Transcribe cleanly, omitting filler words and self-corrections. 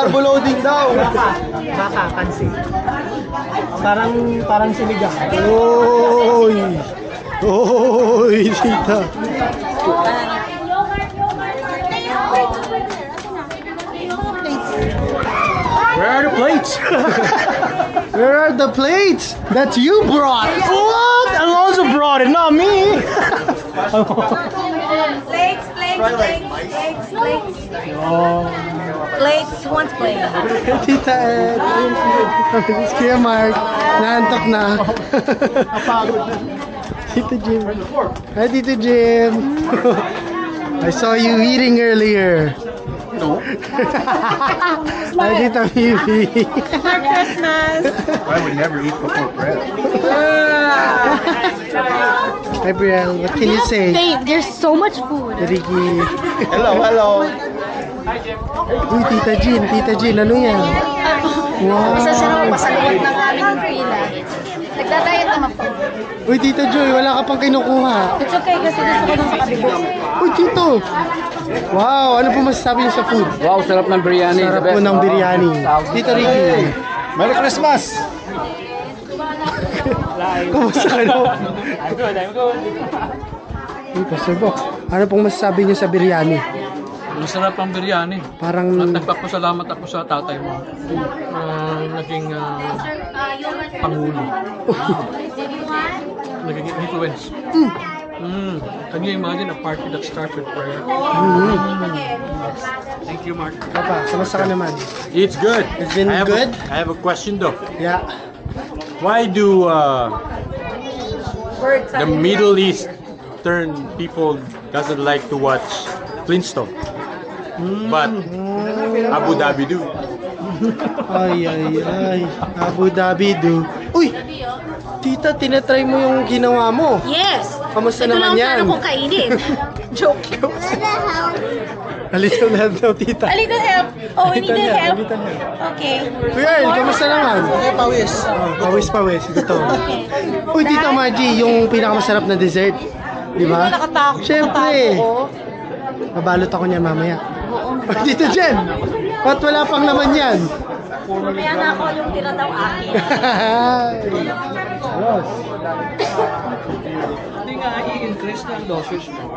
Carbo loading daw. Baka, kansi. Parang sinigang. Oy! Oy, tita. Where are the plates? Where are the plates that you brought? What? Alonzo brought it, not me. Plates. Plates, who wants plates? Tita Ed. Miss Kuya Mark. Naantok na. Tita Jim. Hi, Tita Jim. I saw you eating earlier. No. Hi, Tita Bibi. For Christmas. I would never eat before bread. Hi, Brielle. What can you say? There's so much food. Ricky. Hello. Uy, Tita Jean, ano yan? Wow. Isa siya naman pasaluwat ng aming pila. Nagda-diet naman po. Uy, Tita Joy, wala ka pang kinukuha. It's okay kasi gusto ko nang makabigo. Uy, Tito. Wow, ano po masasabi niyo sa food? Wow, sarap ng biryani. Sarap po ng biryani. Tito Ricky. Merry Christmas! Kumusta ka no? I'm good. Uy, Pastor Box, ano pong masasabi niyo sa biryani? Masarap ang biryani. Parang... At nagpapasalamat ako sa tatay mo. Naging pangulo. Naging influence. Can you imagine a party that starts with prayer? Thank you, Mark. Papa, kamusta ka naman? It's good. It's been good? I have a question though. Yeah. Why do the Middle Eastern people doesn't like to watch Flintstone, but Abu Dhabi do? Ay. Abu Dhabi do. Uy! Tita, tinatry mo yung ginawa mo. Yes! Kamusta Ito naman lang yan? paano kong kainin. Joke. A little help daw, tita. A little help. Oh, we need help. A little help. Okay. Kuya Earl, kamusta naman? Pawis. Ito. Uy, Tita Margie, yung pinakamasarap na dessert. Di ba? Nakatakot. Siyempre. Oo. Mabalot ako niyan mamaya. Dito Jen, ba't wala pang laman yan? Mamaya na ako yung tira daw akin. Ross. Hindi nga i-increase ng dosage mo.